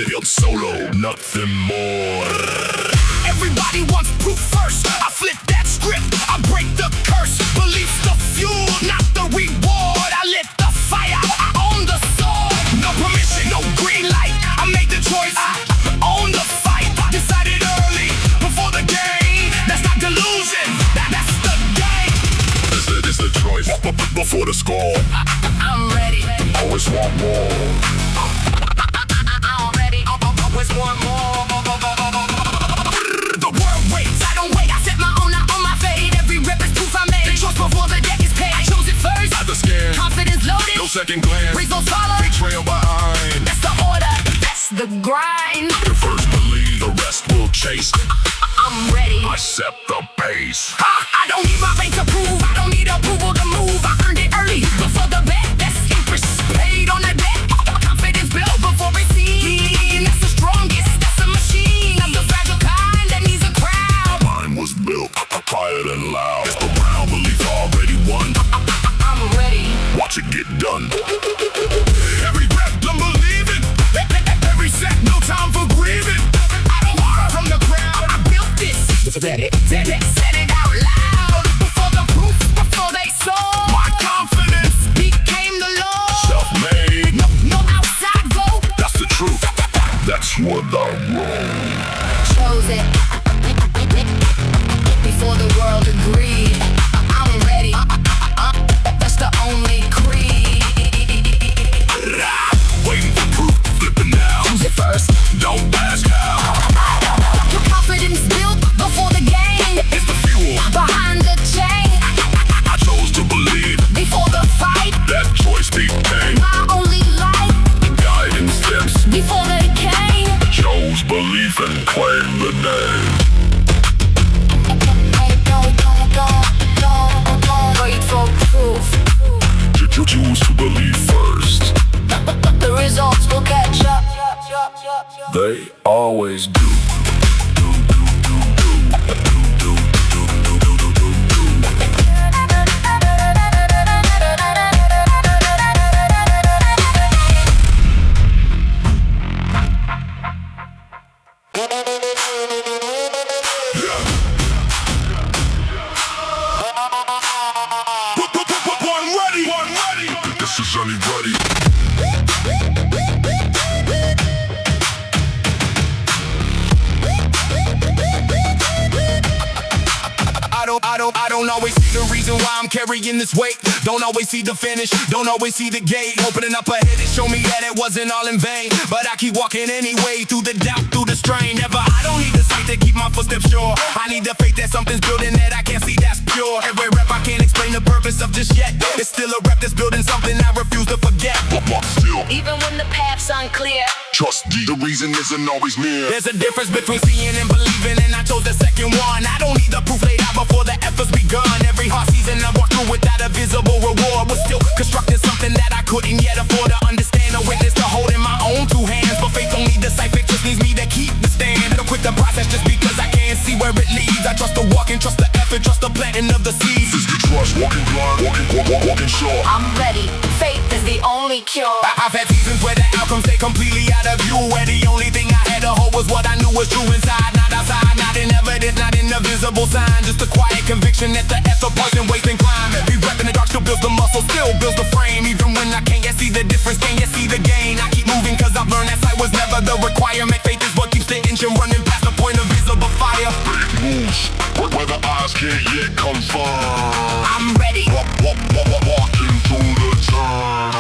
Built solo, nothing more. Everybody wants proof first. I flip that script, I break the curse. Belief's the fuel, not the reward. I lit the fire, I own the sword. No permission, no green light. I made the choice, I own the fight. Decided early, before the game. That's not delusion, that's the game. It's the choice, before the score. I'm ready. Always want more. Always want more. The world waits, I don't wait. I set my own, I own my fate. Every rep is proof I made. The choice before the deck is paid. I chose it first. Not the scared. Confidence loaded. No second glance. Results follow. Big trail behind. That's the order. That's the grind. You first believe, the rest will chase. I'm ready. I set the pace. I don't need my bank to prove. I don't need approval to move. I earned it early before the bet. That's interest paid on the debt. Confidence built before it's seen. That's the strongest. That's a machine. I'm the fragile kind that needs a crowd. Mine was built quiet and loud. Around belief already won. I'm ready. Watch it get done. Every rep, I'm believing. Every set, no time for grieving. I don't want from the crowd. I built this. Said it out loud. Before the proof, before they saw. My confidence became the law. Self-made. No outside vote. That's the truth. That's what I wrote. Chose it before the world agreed. I'm ready. That's the only creed. Waiting for proof, flipping now. Choose it first. Don't ask how. Your confidence built before the game. It's the fuel behind the chain. I chose to believe before the fight. That choice became my only light. The guiding steps before they came. Chose belief and claimed the name. Wait for proof. Choose to believe first. The results will catch up. They always do. This is anybody. I don't always see the reason why I'm carrying this weight. Don't always see the finish, don't always see the gate. Opening up ahead to show me that it wasn't all in vain. But I keep walking anyway, through the doubt, through the strain. I don't need the sight to keep my footsteps sure. I need the faith that something's building that I can't see, that's pure. Every rep I can't explain the purpose of just yet. It's still a rep that's building something I refuse to forget. Still, even when the path's unclear, trust me, the reason isn't always near. There's a difference between seeing and believing, and I chose the second one. I don't need the proof laid out before the effort's begun. Every hard season I walked through without a visible reward was still constructing something that I couldn't yet afford to understand. A witness to hold in my own two hands, but faith don't need the sight, faith just needs me to keep the stand. Don't quit the process just because I can't see where it leads. I trust the walking, trust the effort, trust the planting of the seeds. Is the trust, walking blind, walking sure. I'm ready, faith is the only cure. I've had seasons where the outcomes stay completely out of view, where the only thing I had to hold was what I knew was true inside, not outside, not in evidence, not in a visible sign. Just a quiet conviction that the effort wasn't wasting climb. Every rep in the dark still builds the muscle, still builds the frame. Even when I can't yet see the difference, can't yet see the gain, I keep moving cause I've learned that sight was never the requirement. Faith is what keeps the engine running past the point of visible fire. Faith moves where the eyes can't yet confirm. I'm ready. Walking through the turn.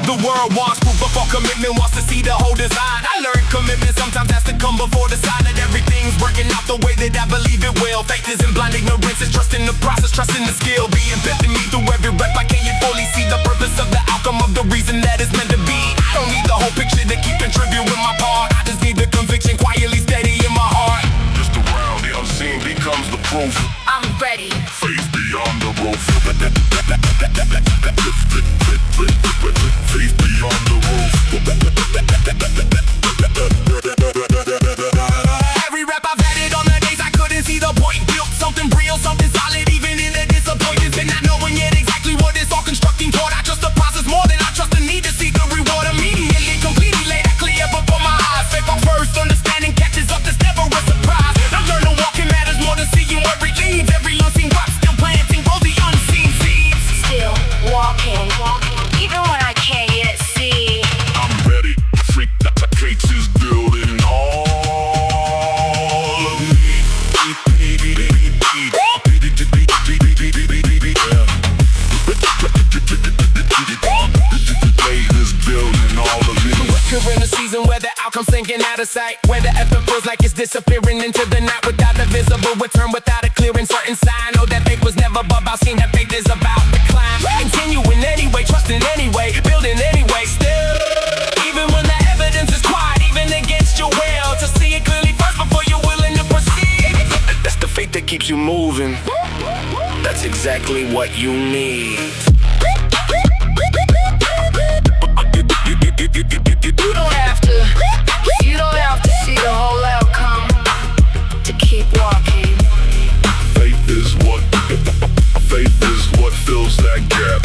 The world wants proof before commitment wants to see the whole design. I learned commitment sometimes has to come before the sign that everything's working out the way that I believe it will. Faith isn't blind ignorance, it's trusting the process, trusting the skill. Being bent in me through every rep, I can't yet fully see the purpose of the outcome of the reason that it's meant to be. I don't need the whole picture to feeling where the outcome's sinking out of sight, where the effort feels like it's disappearing into the night without a visible return, without a clear and certain sign. Know that faith was never about seeing that faith is about the climb. Continuing anyway, trusting anyway, building anyway, still. Even when the evidence is quiet, even against your will, to see it clearly first before you're willing to proceed. That's the faith that keeps you moving. That's exactly what you need. You don't have to see the whole outcome to keep walking. Faith is what fills that gap.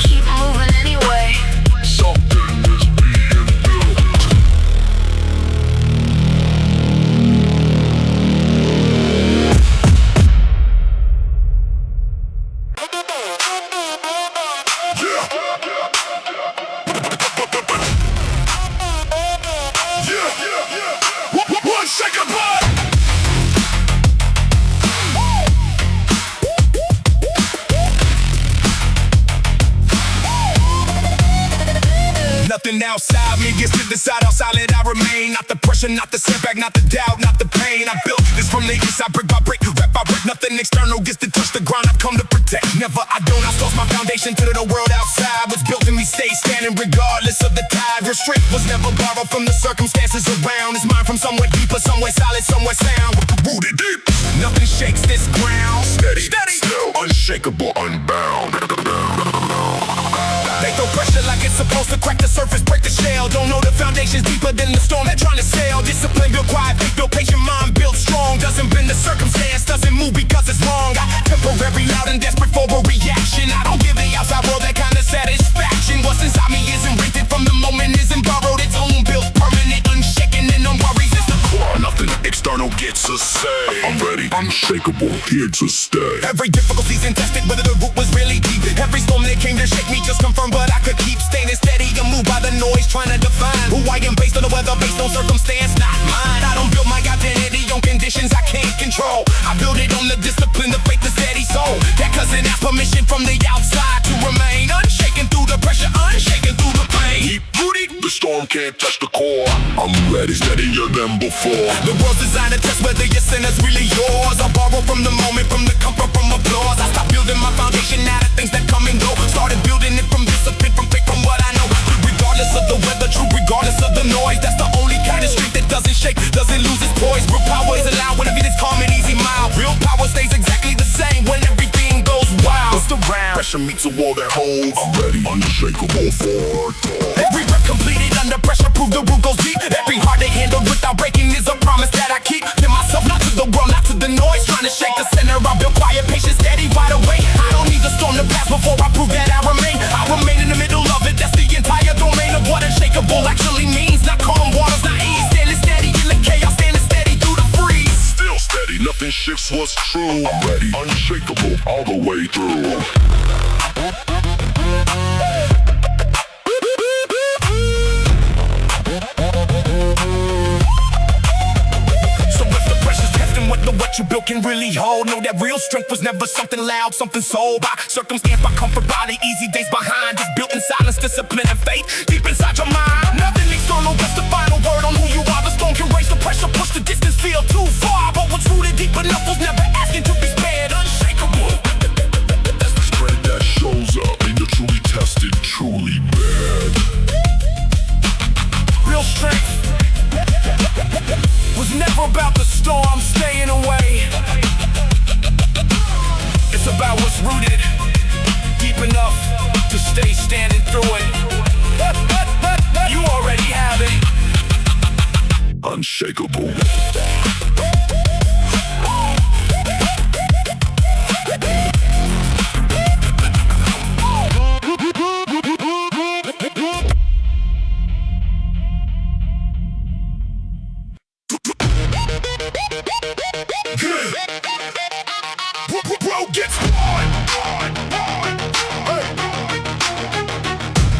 Keep moving anyway. Something is being built. Unshaken blood. Nothing outside me gets to decide how solid I remain. Not the pressure, not the setback, not the doubt, not the pain. I built this from the inside, brick by brick, rep by brick. Nothing external gets to touch the ground I've come to protect. Never, I don't outsource my foundation to the world outside. What's built in me stays standing regardless of the tide. Restrict was never borrowed from the circumstances around. It's mine from somewhere deeper, somewhere solid, somewhere sound. Rooted deep. Nothing shakes this ground. Steady. Still unshakable, unbound. They throw pressure like it's supposed to crack the surface, break the shell. Don't know the foundation's deeper than the storm they're trying to sail. Discipline, build quiet, faith, build patient, mind built strong. Doesn't bend the circumstance, doesn't move because it's wrong. Got temporary, loud and desperate for a reaction. I don't give the outside world that kind of satisfaction. What's inside me isn't rented from the moment, isn't borrowed. It's own built, permanent, unshaken, and unworried. It's the core. Nothing external gets a say. I'm ready, unshakable, here to stay. Every difficulty's tested, whether the root was really deep. Every storm that came to shake me just confirmed, but I could keep staying steady and moved by the noise, trying to define who I am based on the weather, based on circumstance, not mine. I don't build my identity on conditions I can't control. I build it on the discipline, the faith, the steady soul. That doesn't ask permission from the outside to remain unshaken through the pressure, unshaken through the pain. Keep rooted, the storm can't touch the core. I'm ready, steadier than before. The world's designed to test whether your sin is really yours. I borrow from the moment, from the comfort, from applause. I stopped building my foundation out of things that come and go. Started building it from discipline, from faith, from what I know. Regardless of the weather, true regardless of the noise. That's the only kind of strength that doesn't shake, doesn't lose its poise. Real power is allowed when everything's calm and easy, mild. Real power stays exactly the same when everything goes wild. It's the round. Pressure meets a wall that holds. I'm ready, unshakable for it. Every rep completed under pressure, prove the root goes deep. Every heart to handle without breaking is a promise that I keep to myself, not to the world, not to the noise. Trying to shake the center, I build quiet, patient, steady, wide awake. I don't need the storm to pass before I prove that I remain. I remain in the middle of it, that's the entire domain of what unshakable actually means. Not calm waters, not ease, standing steady in the chaos, standing steady through the freeze. Still steady, nothing shifts what's true. I'm ready, unshakable, all the way through. What you built can really hold. Know that real strength was never something loud, something sold by circumstance, by comfort, by the easy days behind. Just built in silence, discipline, and faith deep inside your mind. Nothing external, that's the final word on who you are. The storm can raise the pressure, push the distance, feel too far. But what's rooted deep enough was never asking to be spared. Unshakable. That's the strength that shows up in the truly tested, truly bad. Real strength was never about the storm staying away. It's about what's rooted deep enough to stay standing through it. You already have it. Unshakable. Bro gets hard.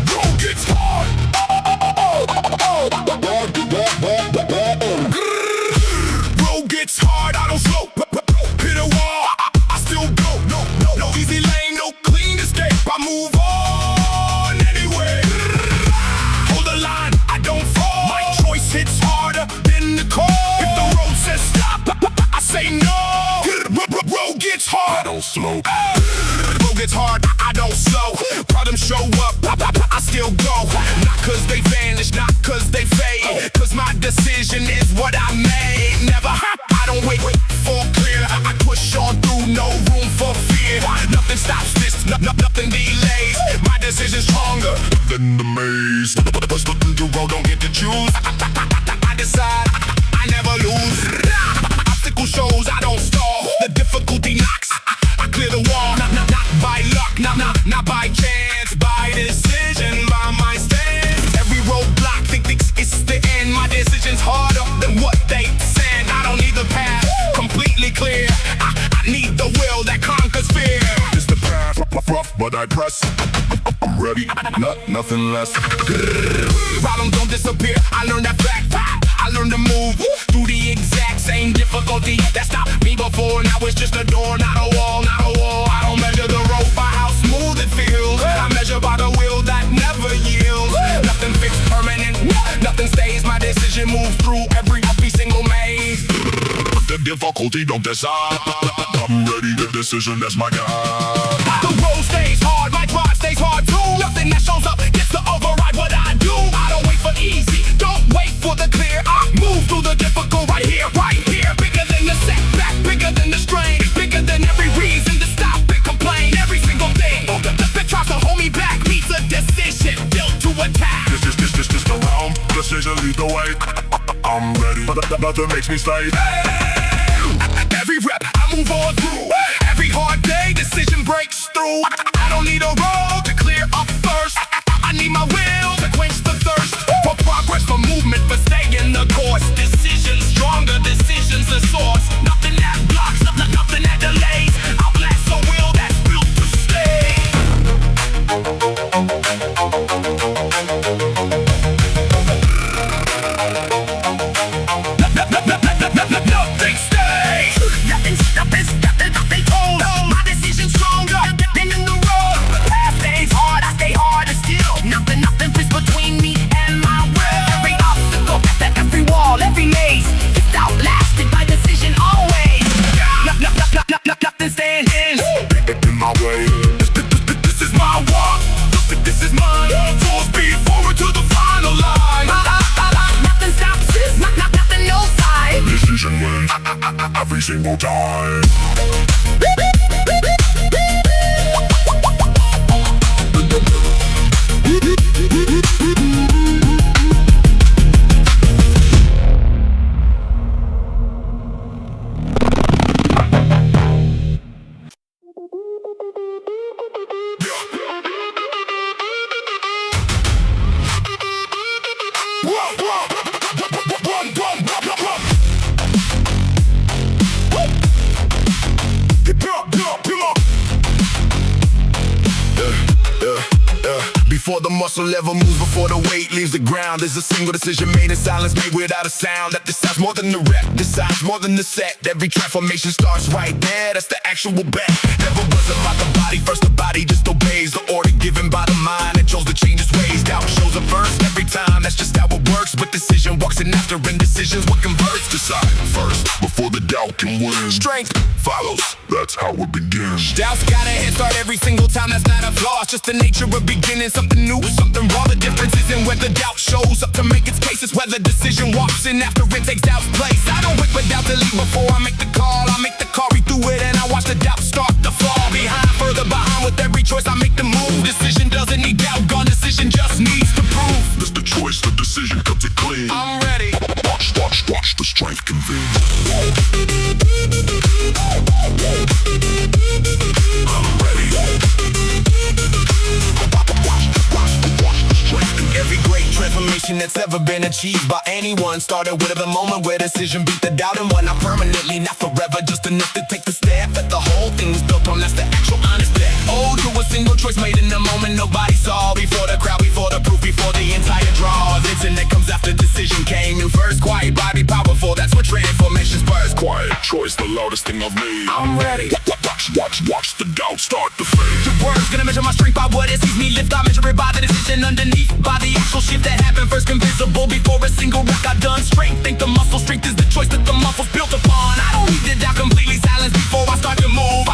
Bro gets hard. gets hard, I don't slow. Road gets hard, I don't slow. Problems show up, I still go. Not cause they vanish, not cause they fade. Cause my decision is what I made. Never, I don't wait for clear. I push on through, no room for fear. Nothing stops this, nothing delays. My decision's stronger Than the maze. The road don't get to choose. I decide, I never lose. Obstacle shows, I don't stall. The difficulty knocks, I clear the wall. Not by luck, not by chance. By decision, by my stance. Every roadblock, think it's the end. My decision's harder than what they send. I don't need the path completely clear. I need the will that conquers fear. It's the path, rough, but I press. I'm ready, nothing less. Problems don't disappear, I learned that fact. I learned to move through the exact same difficulty that stopped me before. Now it's just a door, not a wall, not a wall. I don't measure the road by how smooth it feels. I measure by the will that never yields. Nothing fixed permanent, nothing stays. My decision moves through every single maze. The difficulty don't decide. I'm ready, the decision, that's my guide. The road stays hard, my drive stays hard too. Nothing that shows up gets to override what I do. I don't wait for easy, don't wait for the clear. I move through the difficult right here, right here. Bigger than the setback, bigger than the strain. Bigger than every reason to stop and complain. Every single thing that tries to hold me back meets a decision built to attack. This the realm, decision lead the way. I'm ready, but nothing makes me stay. Every rep, I move on through. Every hard day, decision breaks through. I don't need a road to clear up first. I need my will to quench the thirst. For progress, for movement, for staying the course. Decisions stronger, decisions the source. Nothing that blocks, nothing that delays. I'll blast a will that's built to stay. Nothing stays. Nothing holds. My decision's stronger than in the road. The path stays hard, I stay hard and still. Nothing fits between me and my will. Every obstacle, every wall, every maze is outlasted by decision always. Nothing stands In my way. This is my walk. This is mine. Full speed forward to the final line. Nothing stops this. Nothing no side. Decision wins every single time. Before the muscle ever moves, before the weight leaves the ground, there's a single decision made in silence, made without a sound. That decides more than the rep, decides more than the set. Every transformation starts right there, that's the actual bet. Never was about the body, first the body just obeys the order given by the mind. It chose to change its ways, doubt shows up first every time. That's just how it works, but decision walks in after, and decisions what converts. Decide first before the doubt can win. Strength Follows, that's how it begins. Doubt's got a head start every single time, that's not a flaw. It's just the nature of beginning, something new, something raw. The difference isn't whether doubt shows up to make its case, it's whether decision walks in after it takes doubt's place. I don't wait for doubt to leave before I make the call. I make the call, read through it, and I watch the doubt start to fall behind, further behind. With every choice I make the move. Decision doesn't need doubt, gone decision just needs to prove. It's the choice, the decision comes it clean. I'm ready. Watch the strength convene. I'm ready. Every great transformation that's ever been achieved by anyone started with a moment where decision beat the doubt and won. Not permanently, not forever, just enough to take the step. That the whole thing's built on, that's the actual honest bet. Oh, to a single choice made in the moment nobody saw. Before the crowd, before the proof, before the entire draw. Vision that comes after decision came in first. Quiet body powerful, that's what transformation spurs. Quiet choice, the loudest thing I've made. I'm ready. Watch the doubt start to fade. The word's gonna measure my strength by what it sees me lift. I measure it by the decision underneath, by the actual shift that happened first. Invisible before a single rep got done. Strength, think the muscle strength is the choice that the muscles built upon. I don't need to doubt completely silence before I start to move.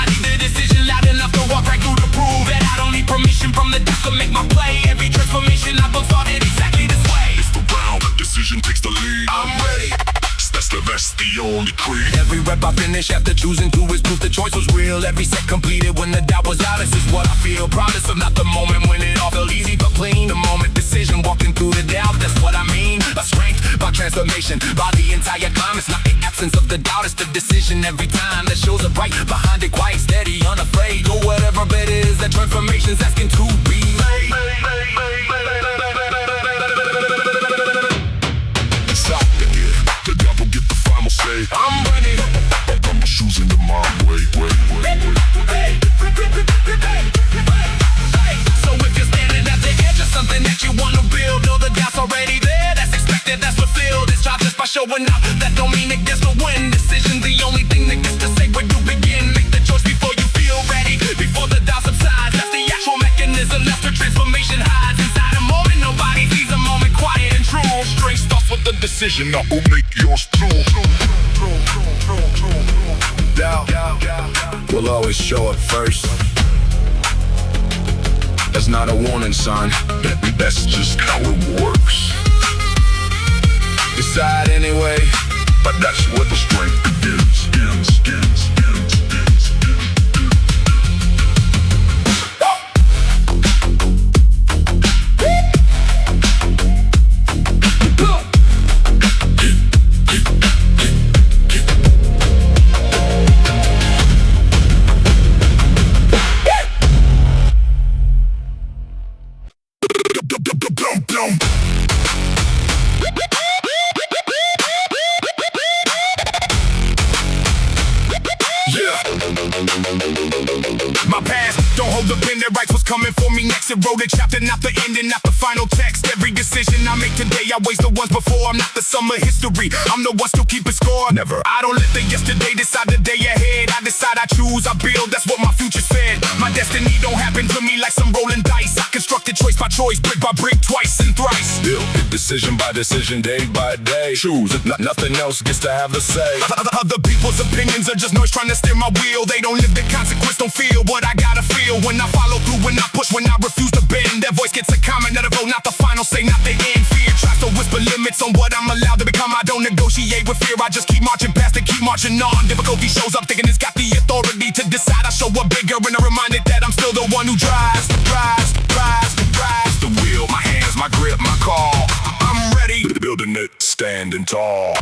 that's the only creed. Every rep I finish after choosing to is proof the choice was real. Every set completed when the doubt was out. This is what I feel. Proudest of not the moment when it all felt easy but clean. The moment decision walking through the doubt. That's what I mean. A strength by transformation, by the entire climb. It's not the absence of the doubt, it's the decision every time that shows up right behind it, quiet, steady, unafraid. Go whatever bet it is that transformation's asking to be made. It's out there, the devil get the final say. I'm ready. I'm choosing the mind way. So if you're standing at the edge of something that you wanna build, know the doubt's already there. That's expected, that's fulfilled. It's job just by showing up. That don't mean it gets to win. Decision the only thing that gets to say where you begin. Make the choice before you feel ready, before the doubt subsides. That's the actual mechanism after transformation hides inside a moment. Nobody sees a moment quiet and true. Strength starts with the decision, now who make yours too. Doubt will always show up first. That's not a warning sign. That's just how it works. Decide anyway. But that's where the strength begins. My past don't hold the pen that writes what's coming for me next. It wrote a chapter, not the ending, not the final text. Every decision I make today, I waste the ones before. I'm not the sum of history, I'm the one still keeping score. Never. I don't let the yesterday decide the day ahead. I decide, I choose, I build, that's what my future said. My destiny don't happen to me like some rolling dice. I constructed choice by choice, brick by brick, twice and thrice. Build it decision by decision, day by day. Choose it, nothing else gets to have the say. Other people's opinions are just noise trying to steer my wheel. They don't live the consequence, don't feel what I gotta feel. When I follow through, when I push, when I refuse to bend. Their voice gets a comment, not a vote, not the final say, not the end. Fear tries to whisper limits on what I'm allowed to become. I don't negotiate with fear, I just keep marching past and keep marching on. Difficulty shows up, thinking it's got the authority to decide. I show up bigger and I'm reminded that I'm still the one who drives the wheel. My hands, my grip, my call. I'm ready. Building it, standing tall.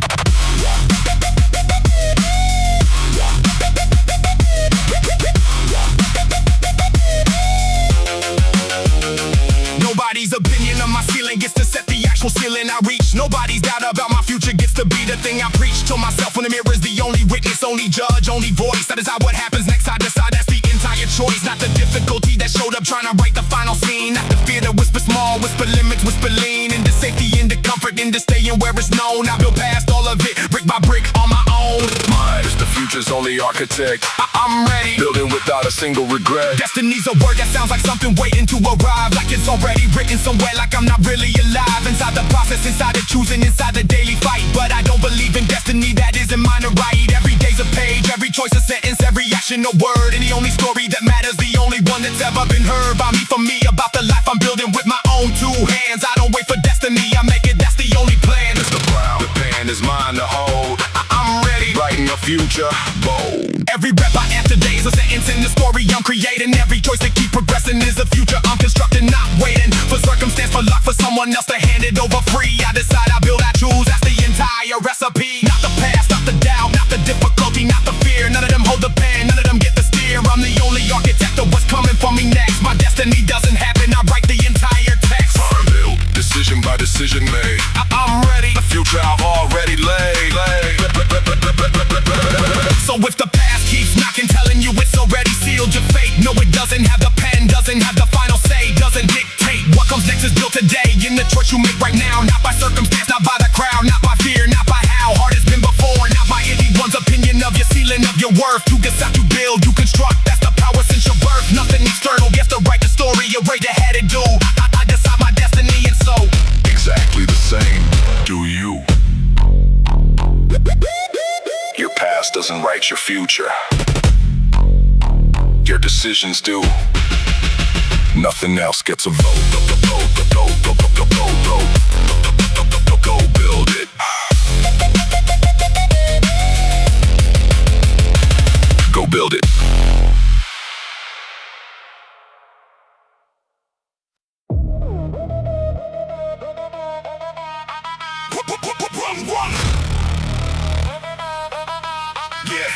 Nobody's opinion on my ceiling gets to set the actual ceiling I reach. Nobody's doubt about my future gets to be the thing I preach to myself when the mirror is the only witness, only judge, only voice. That is how what happens next. I decide that's the entire choice, not the difficulty that showed up trying to write the final scene. Not the fear that whisper small, whisper limits, whisper lean. Into safety, into comfort, into staying where it's known. I build past all of it, brick by brick, on my own. Mine is the future's only architect. I'm ready. Building without a single regret. Destiny's a word that sounds like something waiting to arrive. Like it's already written somewhere, like I'm not really alive. Inside the process, inside the choosing, inside the daily fight. But I don't believe in destiny, that isn't mine to write. Every day's a page, every choice a sentence, every action a word. And the only story that matters, the only one that's ever been heard by me, for me, about the life I'm building with my own two hands. I don't wait for destiny, I make it, that's the only plan. It's the brown, the pen is mine to hold. I'm ready. Writing a future bold. Every rep I am today is a sentence in the story I'm creating. Every choice to keep progressing is a future I'm constructing, not waiting for circumstance, for luck, for someone else to hand it over free. I decide, I build, I choose, that's the entire recipe. Not the past, not the doubt, not the difficulty, not the fear. None of them hold the pen, none of them get the steer. I'm the only architect of what's coming for me next. My destiny doesn't happen, I write the entire text. I'm built, decision by decision made. I'm ready. The future I've already laid. So if the past keeps knocking, telling you it's already sealed your fate. No, it doesn't have the pen, doesn't have the final say, doesn't dictate what comes next is built today. In the choice you make right now, not by circumstance, not by the crowd, not by fear, not by how hard it's been before, not by anyone's opinion of your ceiling, of your worth. You decide, you build, you construct, that's the power since your birth. Nothing external gets to write the story you're right ahead and do. I decide my destiny, and so Exactly the same, do you. Your past doesn't write your future. Your decisions do. Nothing else gets a vote. Go build it. Run. Yeah.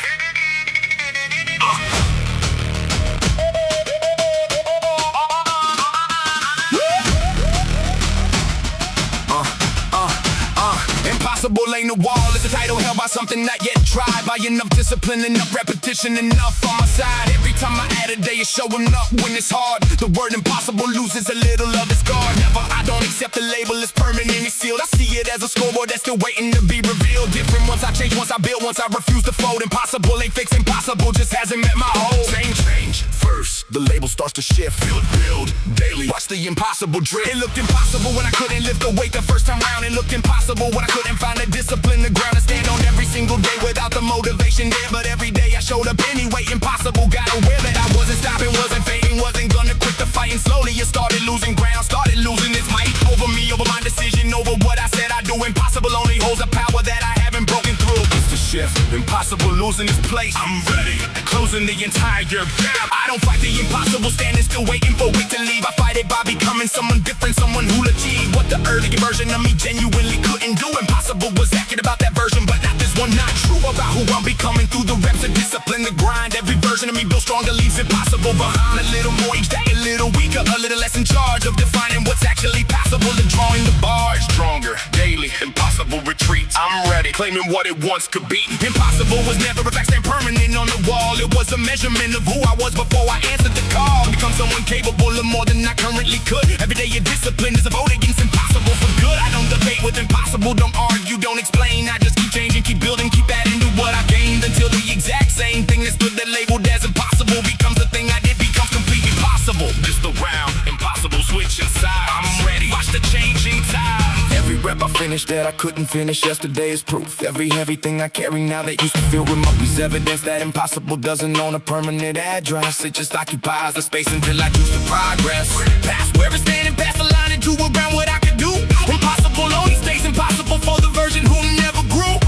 Impossible ain't a wall, it's a title held by something not yet tried. By enough discipline, enough repetition, enough on my side. Every time I add a day, it's showing up when it's hard. The word impossible loses a little of its guard. Never, I don't accept the label, it's permanently sealed. I see it as a scoreboard that's still waiting to be revealed. Different once I change, once I build, once I refuse to fold. Impossible ain't fixed, impossible just hasn't met my hold. Change, first, the label starts to shift. Build, daily, watch the impossible drift. It looked impossible when I couldn't lift the weight the first time round. It looked impossible when I couldn't find the discipline, the ground to stand on every single day without the motivation there. But every day I showed up anyway. Impossible, got aware that I wasn't stopping, wasn't fading, wasn't gonna quit the fight. And slowly it started losing ground, started losing its might over me, over my decision, over what I said I do. Impossible only holds a power that I haven't broken through. It's the shift, impossible losing its place. I'm ready, closing the entire gap. I don't fight the impossible, standing still waiting for it to leave. I fight it by becoming someone different, someone who'll achieve what the early version of me genuinely couldn't do. Impossible was accurate about that version, but not this one. Not true about who I'm becoming through the reps of discipline, the grind. Every version of me built stronger, leaves impossible behind. A little more each day, a little weaker, a little less in charge of defining what's actually possible and drawing the bars. Stronger, daily, impossible retreats. I'm ready, claiming what it once could be. Impossible was never a fact stand permanent on the wall. It was a measurement of who I was before I answered the call. Become someone capable of more than I currently could. Every day your discipline is a vote against impossible for good. I don't debate with impossible, don't argue, don't explain. I just keep changing, keep building, keep adding to what I gained, until the exact same thing that stood there labeled as impossible becomes the thing I did, becomes completely possible. Just the round, impossible switch inside. I'm ready, watch the changing tide. Every rep I finished that I couldn't finish yesterday is proof. Every heavy thing I carry now that used to feel remote is evidence that impossible doesn't own a permanent address. It just occupies the space until I choose to progress. Past where it's standing, past the line, and do around what I could do. Impossible only stays impossible for the version who never grew.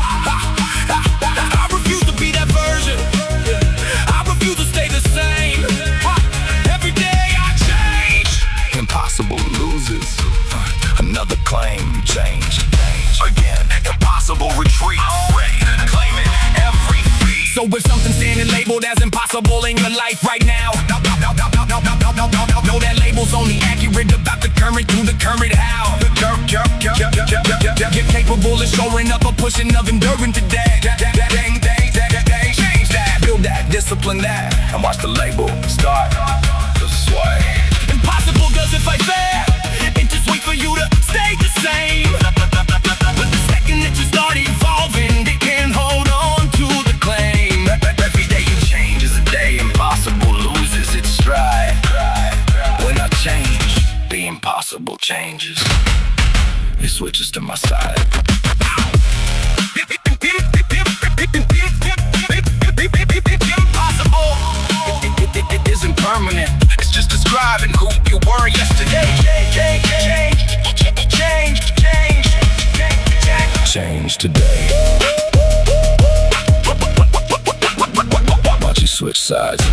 I refuse to be that version. I refuse to stay the same. Every day I change. Impossible loses. Another claim, change. Again, impossible retreat. Ready to claim it every beat. So if something's standing labeled as impossible in your life right now, know that label's only accurate about the current through the current how. You're capable of showing up or pushing of enduring today. Change that, build that, discipline that, and watch the label start to sway. Impossible doesn't fight fair, it just waits for you to stay the same. But the second that you start evolving, it can hold on to the claim. Every day you change is a day impossible loses its stride. When I change, the impossible changes. It switches to my side. Impossible, it isn't permanent. It's just describing who you were yesterday. Change today. Watch you switch sides.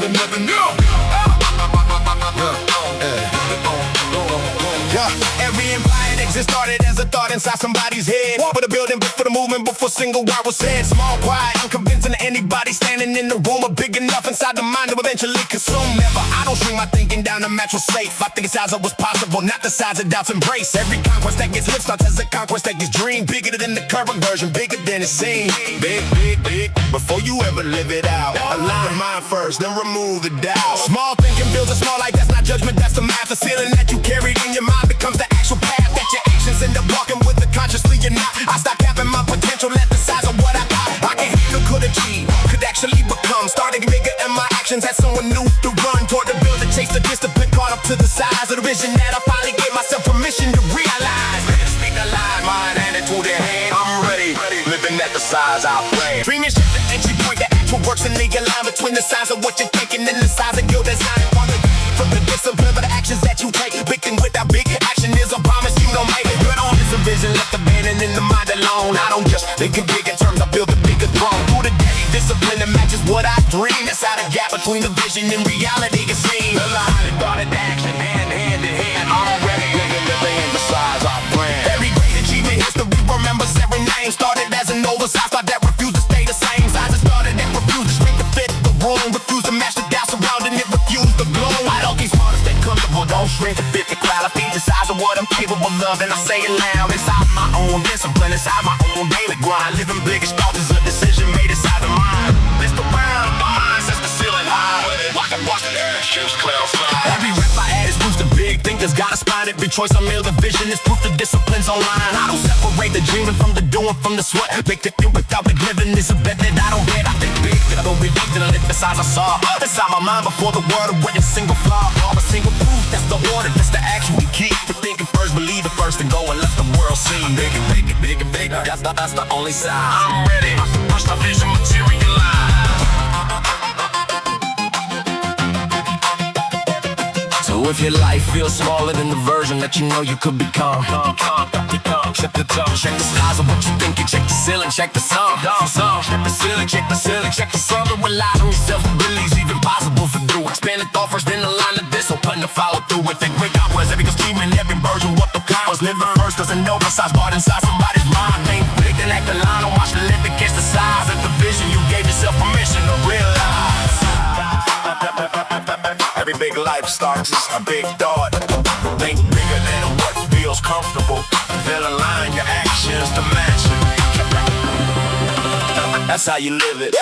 Never know. Every empire that exists started as a thought inside somebody's head. For the building, but for the movement, before single word was said. Small, quiet, unconvincing to anybody standing in the room, or big enough inside the mind to eventually consume. Never, I don't shrink my thinking down to mattress safe. I think it's as it was possible, not the size of doubts embrace. Every conquest that gets lived starts as a conquest that gets dreamed. Bigger than the current version, bigger than it seems. Big, before you ever live it out. Align mind first, then remove the doubt. Small thinking builds a small life, that's not judgment, that's the math. The ceiling that you carried in your mind becomes the actual path that your actions end up walking with it consciously or not. I stop capping my potential at the size of what I got. I can handle, could achieve, could actually become. Starting bigger in my actions, had someone new to run toward the build, to chase the discipline, caught up to the size of the vision that I finally gave myself permission to realize. Speak the line, mind handed to their hand. I'm ready, living at the size I pray. Dreaming shit, the entry point, the actual works in the line between the size of what you're thinking and the size of your design. zone. I don't just think in big in terms, I build a bigger throne. Through the day, discipline that matches what I dream. That's how the gap between the vision and reality is seen. The line and thought and action, hand in hand. Already living the land besides our brand. Every great achievement, history remembers every name. Started as an oversized thought that refused to stay the same size. It started that refused to shrink to fit the room. Refused to match the doubt surrounding it, refused to bloom. I don't keep smart to stay comfortable, don't shrink to fit the crowd. I feed the size of what I'm capable of, and I say it loud. Inside my own discipline, inside my own daily grind. Living big as thought is a decision made inside the mind. List around, my mind sets the ceiling high. Watch the air, shoes clouds fly. Every rep I add is proof to big thinkers got a spine. Every choice I made, the vision is proof the discipline's online. I don't separate the dreaming from the doing, from the sweat. Make the think without the living is a bet that I don't get. I think big, that I don't believe that I live the size I saw. Inside my mind before the world of witness single flaw. All the single proof, that's the order, that's the action we keep. For thinking first, believe it first, and go and let the world see. Big and big and big and big, that's the only side. I'm ready, watch my vision materialize. So if your life feels smaller than the version that you know you could become, check the tone, check the skies of what you think, and check the ceiling, check the sun. Check the ceiling, check the ceiling, check the sun. Don't rely on yourself, abilities even possible for through. Expand the thought first, then align the this, open to follow through with it. Great God was every streaming, every version, what the kind was living first. Doesn't know besides God inside somebody's mind. Think big, then act the line, and watch the living catch the size of the vision. You gave yourself permission to realize. Every big life starts as a big thought. Think bigger than what feels comfortable. Then align your actions to match it. That's how you live it.